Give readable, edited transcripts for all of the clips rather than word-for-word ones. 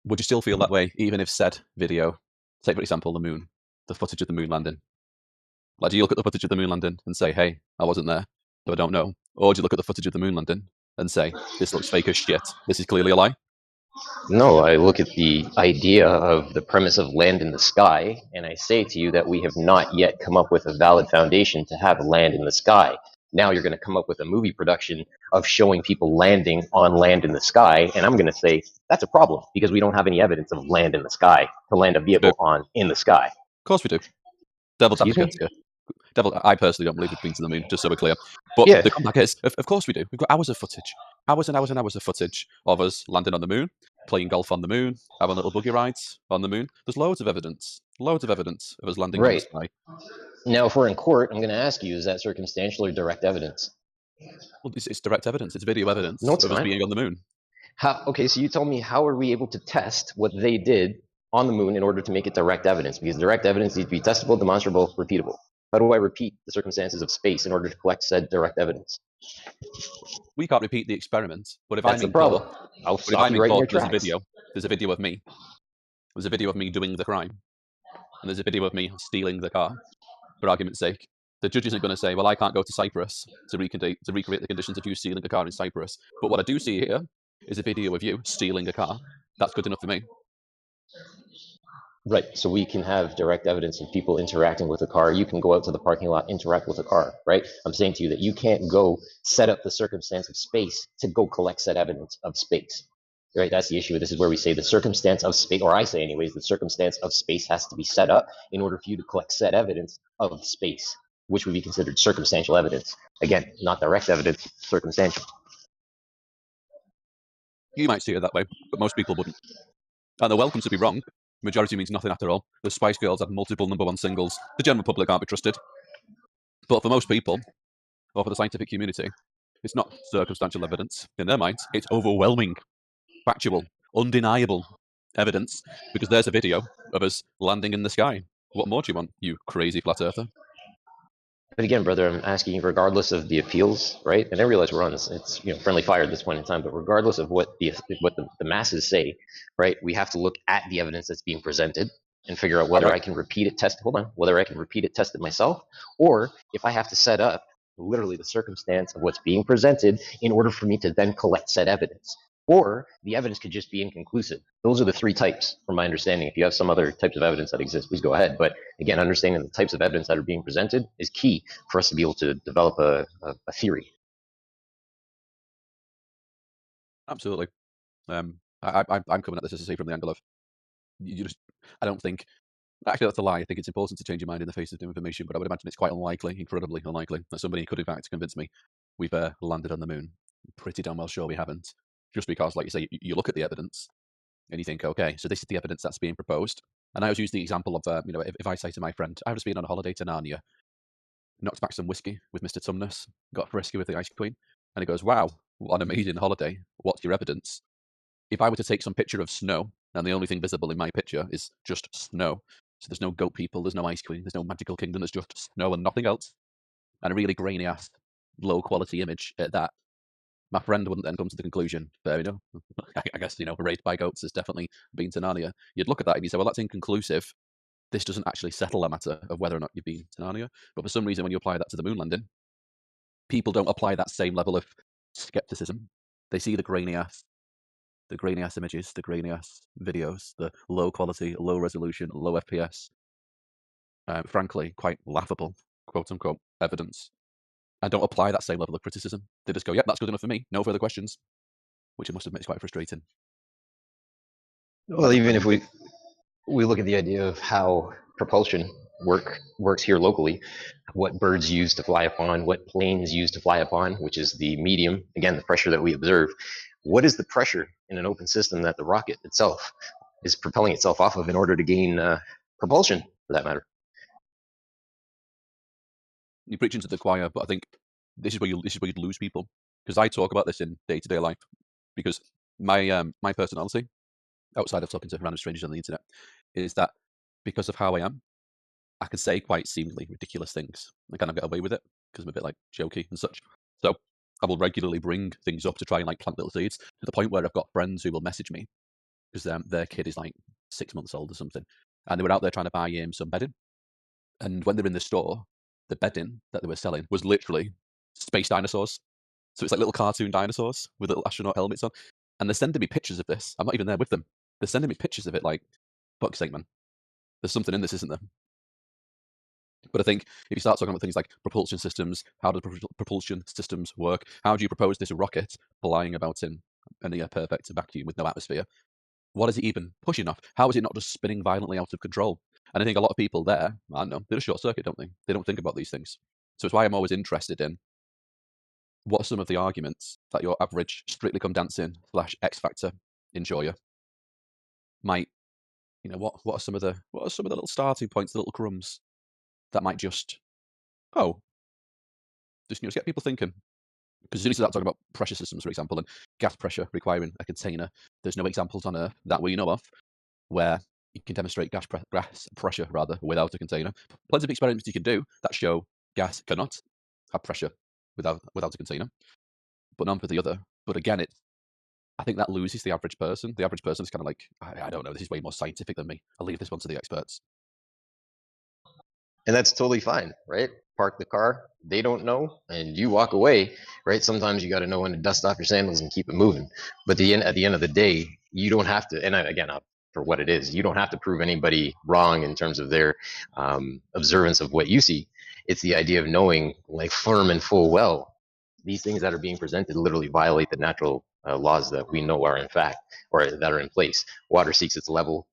would you still feel that way even if said video, take for example the moon, the footage of the moon landing? Like, do you look at the footage of the moon landing and say, hey, I wasn't there, so I don't know? Or do you look at the footage of the moon landing and say, this looks fake as shit, this is clearly a lie? No, I look at the idea of the premise of land in the sky, and I say to you that we have not yet come up with a valid foundation to have land in the sky. Now you're going to come up with a movie production of showing people landing on land in the sky, and I'm going to say that's a problem because we don't have any evidence of land in the sky to land a We do. vehicle on in the sky. Of course we do. Devil's Excuse me? advocate here. I personally don't believe we've been to the moon, just so we're clear. But Yeah, the comeback is, of course we do. We've got hours of footage. Hours and hours and hours of footage of us landing on the moon, playing golf on the moon, having little buggy rides on the moon. There's loads of evidence of us landing in the right. sky. Now, if we're in court, I'm going to ask you, is that circumstantial or direct evidence? Well, it's direct evidence. It's video evidence No, it's of us not. being on the moon. Okay, so you tell me, how are we able to test what they did on the moon in order to make it direct evidence? Because direct evidence needs to be testable, demonstrable, repeatable. How do I repeat the circumstances of space in order to collect said direct evidence? We can't repeat the experiment, but if That's I'm the in problem. court, I'll but if stop I'm you in right in your court, tracks. there's a video of me. There's a video of me doing the crime, and there's a video of me stealing the car. For argument's sake, the judge isn't going to say, well, I can't go to Cyprus to recreate the conditions of you stealing a car in Cyprus. But what I do see here is a video of you stealing a car. That's good enough for me. Right, so we can have direct evidence of people interacting with a car. You can go out to the parking lot, interact with a car, right? I'm saying to you that you can't go set up the circumstance of space to go collect said evidence of space, right? That's the issue. This is where we say the circumstance of space, or I say anyways, the circumstance of space has to be set up in order for you to collect said evidence of space, which would be considered circumstantial evidence. Again, not direct evidence, circumstantial. You might see it that way, but most people wouldn't. And they're welcome to be wrong. Majority means nothing after all. The Spice Girls had multiple #1 singles. The general public can't be trusted. But for most people, or for the scientific community, it's not circumstantial evidence. In their minds, it's overwhelming, factual, undeniable evidence, because there's a video of us landing in the sky. What more do you want, you crazy flat earther? But again, brother, I'm asking you, regardless of the appeals, right? And I realize we're on this, it's friendly fire at this point in time, but regardless of what the masses say, right? We have to look at the evidence that's being presented and figure out whether Right. I can repeat it, whether I can repeat it, test it myself, or if I have to set up literally the circumstance of what's being presented in order for me to then collect said evidence. Or the evidence could just be inconclusive. Those are the three types, from my understanding. If you have some other types of evidence that exist, please go ahead. But again, understanding the types of evidence that are being presented is key for us to be able to develop a theory. Absolutely. I'm coming at this, as I say, from the angle of you just. I don't think. Actually, that's a lie. I think it's important to change your mind in the face of new information, but I would imagine it's quite unlikely, incredibly unlikely, that somebody could in fact convince me we've landed on the moon. I'm pretty damn well sure we haven't. Just because, like you say, you look at the evidence and you think, okay, so this is the evidence that's being proposed. And I always use the example of, if I say to my friend, I've just been on a holiday to Narnia, knocked back some whiskey with Mr. Tumnus, got frisky with the Ice Queen, and he goes, wow, what an amazing holiday. What's your evidence? If I were to take some picture of snow, and the only thing visible in my picture is just snow, so there's no goat people, there's no Ice Queen, there's no magical kingdom, there's just snow and nothing else, and a really grainy ass, low quality image at that, my friend wouldn't then come to the conclusion, fair enough, I guess, raised by goats has definitely been to Narnia. You'd look at that and you say, well, that's inconclusive. This doesn't actually settle a matter of whether or not you've been to Narnia. But for some reason, when you apply that to the moon landing, people don't apply that same level of skepticism. They see the grainy ass images, the grainy ass videos, the low quality, low resolution, low FPS, frankly, quite laughable, quote unquote, evidence, and don't apply that same level of criticism. They just go, yep, that's good enough for me. No further questions, which I must admit is quite frustrating. Well, even if we look at the idea of how propulsion works here locally, what birds use to fly upon, what planes use to fly upon, which is the medium, again, the pressure that we observe. What is the pressure in an open system that the rocket itself is propelling itself off of in order to gain propulsion, for that matter? You preach into the choir, but I think this is where you'd lose people, because I talk about this in day-to-day life, because my personality, outside of talking to random strangers on the internet, is that because of how I am, I can say quite seemingly ridiculous things. I kind of get away with it because I'm a bit like jokey and such. So I will regularly bring things up to try and like plant little seeds, to the point where I've got friends who will message me because their kid is like 6 months old or something, and they were out there trying to buy some bedding. And when they were in the store, the bedding that they were selling was literally space dinosaurs. So it's like little cartoon dinosaurs with little astronaut helmets on. And they're sending me pictures of this. I'm not even there with them. They're sending me pictures of it like, fuck's sake, man. There's something in this, isn't there? But I think if you start talking about things like propulsion systems, how do propulsion systems work? How do you propose this rocket flying about in a near perfect vacuum with no atmosphere? What is it even pushing off? How is it not just spinning violently out of control? And I think a lot of people there, I don't know, they're a short circuit, don't they? They don't think about these things. So it's why I'm always interested in what are some of the arguments that your average Strictly Come Dancing / X Factor enjoyer might, what are some of the little starting points, the little crumbs that might oh, just get people thinking. Because as soon as you start talking about pressure systems, for example, and gas pressure requiring a container, there's no examples on Earth that we know of where you can demonstrate gas pressure rather without a container. Plenty of experiments you can do that show gas cannot have pressure without a container, but none for the other. But again, I think that loses the average person. The average person is kind of like, I don't know, this is way more scientific than me. I'll leave this one to the experts. And that's totally fine, right? Park the car, they don't know, and you walk away, right? Sometimes you got to know when to dust off your sandals and keep it moving. But at the end of the day, you don't have to. And again, for what it is, you don't have to prove anybody wrong in terms of their observance of what you see. It's the idea of knowing, like, firm and full well, these things that are being presented literally violate the natural laws that we know are in fact, or that are in place. Water seeks its level,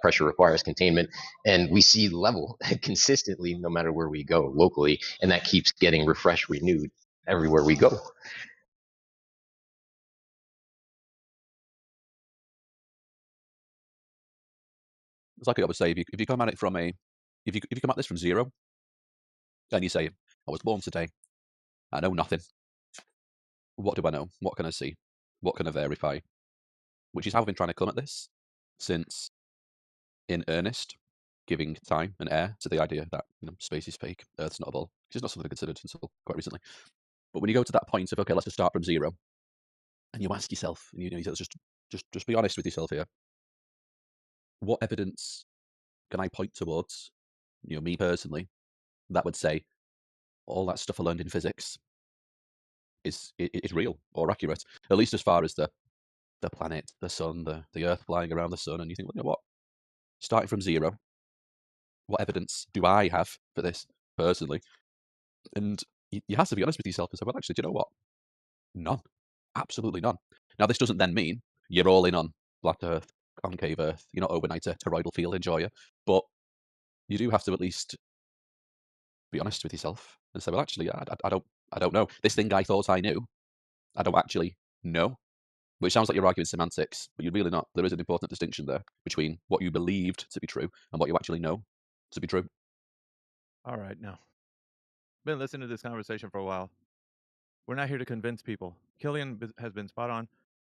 pressure requires containment, and we see level consistently no matter where we go locally, and that keeps getting refreshed, renewed everywhere we go. It's like I would say, if you come at it from if you come at this from zero, and you say, I was born today, I know nothing. What do I know? What can I see? What can I verify? Which is how I've been trying to come at this since, in earnest, giving time and air to the idea that space is fake, Earth's not a ball, which is not something I considered until quite recently. But when you go to that point of, okay, let's just start from zero, and you ask yourself, and you just be honest with yourself here. What evidence can I point towards, me personally, that would say all that stuff I learned in physics is real or accurate, at least as far as the planet, the sun, the Earth flying around the sun, and you think, well, what? Starting from zero, what evidence do I have for this personally? And you have to be honest with yourself and say, well, actually, do you know what? None. Absolutely none. Now, this doesn't then mean you're all in on flat Earth, concave Earth. You're not overnight a toroidal field enjoyer, but you do have to at least be honest with yourself and say, well, actually, I don't know. This thing I thought I knew, I don't actually know. Which sounds like you're arguing semantics, but you're really not. There is an important distinction there between what you believed to be true and what you actually know to be true. All right, now. Been listening to this conversation for a while. We're not here to convince people. Kilian has been spot on,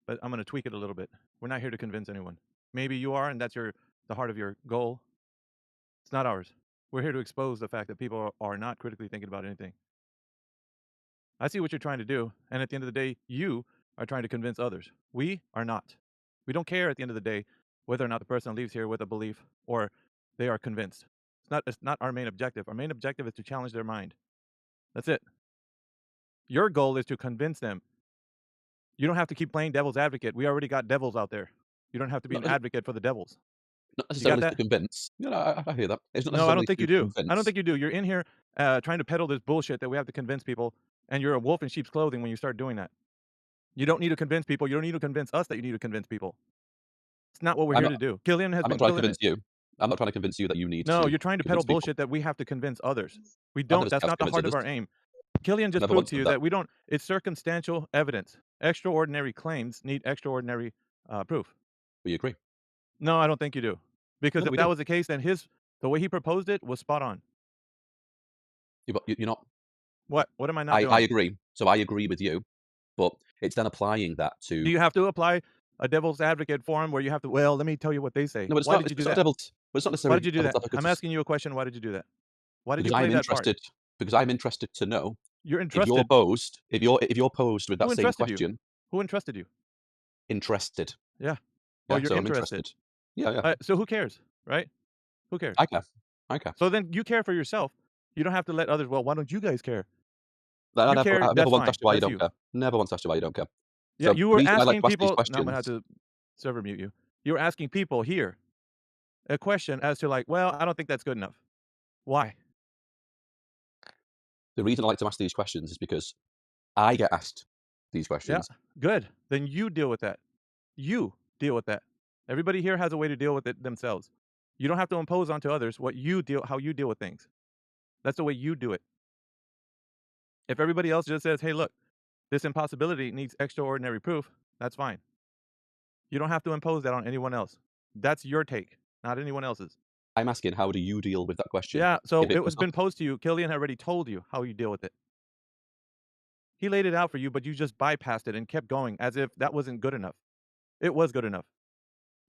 but I'm going to tweak it a little bit. We're not here to convince anyone. Maybe you are, and that's the heart of your goal. It's not ours. We're here to expose the fact that people are not critically thinking about anything. I see what you're trying to do, and at the end of the day, you are trying to convince others. We are not. We don't care at the end of the day whether or not the person leaves here with a belief or they are convinced. It's not our main objective. Our main objective is to challenge their mind. That's it. Your goal is to convince them. You don't have to keep playing devil's advocate. We already got devils out there. You don't have to be Not, an advocate for the devils. not You got necessarily to that? convince. I hear that. It's not No, I don't necessarily think you to do. I don't convince. think you do. You're in here trying to peddle this bullshit that we have to convince people, and you're a wolf in sheep's clothing when you start doing that. You don't need to convince people. You don't need to convince us that you need to convince people. It's not what we're I'm here not. to do. Kilian has I'm not been trying to killing convince it. you. I'm not trying to convince you that you need No, to you're trying to peddle convince people. bullshit that we have to convince others. We I've never don't. That's asked to not the convince heart of others. our aim. Kilian just Never proved once to said you that. that we don't. It's circumstantial evidence. Extraordinary claims need extraordinary proof. We agree. No, I don't think you do. Because No, if we that do. was the case, then the way he proposed it was spot on. You're not. What? What am I not I doing? agree. So I agree with you, but it's then applying that Do to. you have to apply a devil's advocate form where you have to, well, let me tell you what they say. No, but it's Why not. did you do It's not that? devil's. But it's not Why necessarily did you do devil's that? advocate. I'm asking you a question. Why did you do that? Why did you Because play I'm that part? interested. Because I'm interested to know You're if you're entrusted. posed. If you're posed with Who that same entrusted you? question, Who entrusted you? interested. Yeah. Well, Yeah, you're so I'm interested. interested. Yeah, yeah. So who cares, right? Who cares? I care. I care. So then you care for yourself. You don't have to let others, "Well, why don't you guys care?" I You never care, I never that's once asked fine. you why you That's don't you. care. Never once asked you why you don't care. Yeah, So, you the were reason I like asking to ask these people now I'm gonna have questions to server mute you. You were asking people here a question as to like, "Well, I don't think that's good enough." Why? the reason I like to ask these questions is because I get asked these Yeah, questions. good. Then you deal with that. You deal with that. Everybody here has a way to deal with it themselves. You don't have to impose onto others what you deal how you deal with things. That's the way you do it. If everybody else just says, "Hey, look, this impossibility needs extraordinary proof," that's fine. You don't have to impose that on anyone else. That's your take, not anyone else's. I'm asking, how do you deal with that question? Yeah, so If it it was was up been posed to you. Kilian already told you how you deal with it. He laid it out for you, but you just bypassed it and kept going as if that wasn't good enough. It was good enough.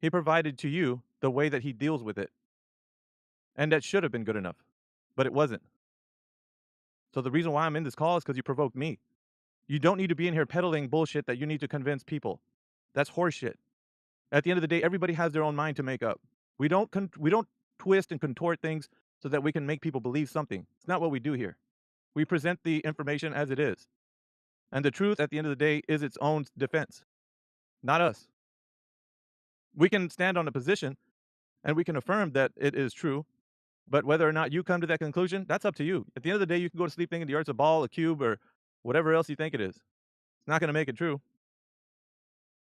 He provided to you the way that he deals with it, and that should have been good enough, but it wasn't. So the reason why I'm in this call is because you provoked me. You don't need to be in here peddling bullshit that you need to convince people. That's horseshit. At the end of the day, everybody has their own mind to make up. We don't twist and contort things so that we can make people believe something. It's not what we do here. We present the information as it is. And the truth at the end of the day is its own defense, not us. We can stand on a position and we can affirm that it is true, but whether or not you come to that conclusion, that's up to you. At the end of the day, you can go to sleep thinking the Earth's a ball, a cube, or whatever else you think it is. It's not going to make it true.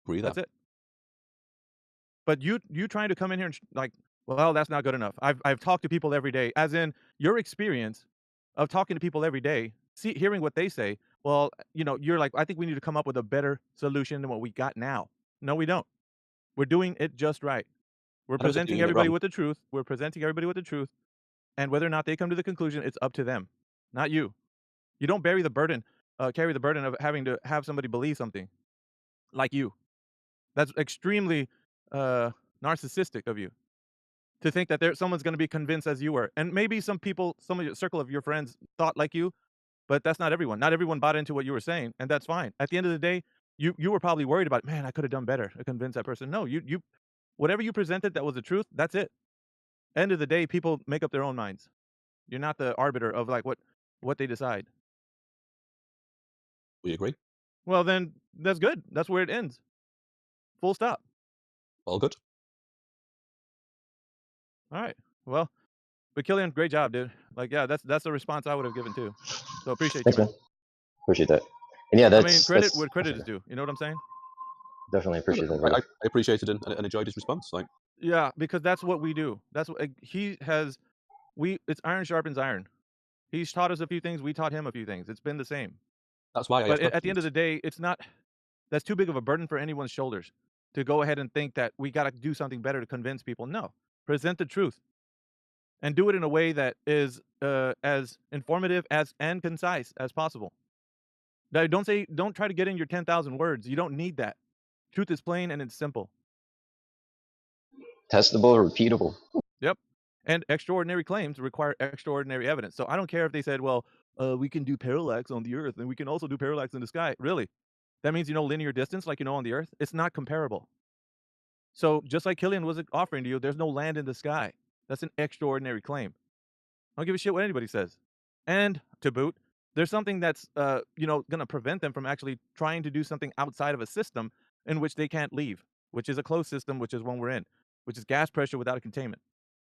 agree there. That's it. But you trying to come in here and like, well, that's not good enough. I've talked to people every day, as in your experience of talking to people every day, hearing what they say. Well, you're like, I think we need to come up with a better solution than what we got now. No, we don't. We're doing it just right. We're I know it's presenting doing it everybody wrong. with the truth. We're presenting everybody with the truth, and whether or not they come to the conclusion, it's up to them, not you. You don't carry the burden of having to have somebody believe something like you. That's extremely uh, narcissistic of you to think that someone's going to be convinced as you were. And maybe some people, some of your circle of your friends thought like you, but that's not everyone. Not everyone bought into what you were saying, and that's fine. At the end of the day, you were probably worried about, man, I could have done better to convince that person. No, you whatever you presented that was the truth, that's it. End of the day, people make up their own minds. You're not the arbiter of like what they decide. We agree. Well, then that's good. That's where it ends. Full stop. All good. All right. Well, but Killian, great job, dude. Like, yeah, that's the response I would have given too. So appreciate you, Thanks, man. man. Appreciate that. And yeah, I mean, that's credit that's where credit is due. You know what I'm saying? definitely No, no, appreciate that, I brother. I appreciated and enjoyed his response, like, Yeah, because that's what we do. That's what he has. It's iron sharpens iron. He's taught us a few things. We taught him a few things. It's been the same. that's why I But ask at the end of questions. the day, it's not. That's too big of a burden for anyone's shoulders to go ahead and think that we got to do something better to convince people. No, present the truth and do it in a way that is as informative as and concise as possible. Now, don't try to get in your 10,000 words. You don't need that. Truth is plain and it's simple. Testable, repeatable. Yep. And extraordinary claims require extraordinary evidence. So I don't care if they said, well, we can do parallax on the Earth and we can also do parallax in the sky. Really? That means you know linear distance like you know on the Earth? It's not comparable. So just like Killian was offering to you, there's no land in the sky. That's an extraordinary claim. I don't give a shit what anybody says. And to boot, there's something that's going to prevent them from actually trying to do something outside of a system in which they can't leave, which is a closed system, which is one we're in, which is gas pressure without a containment.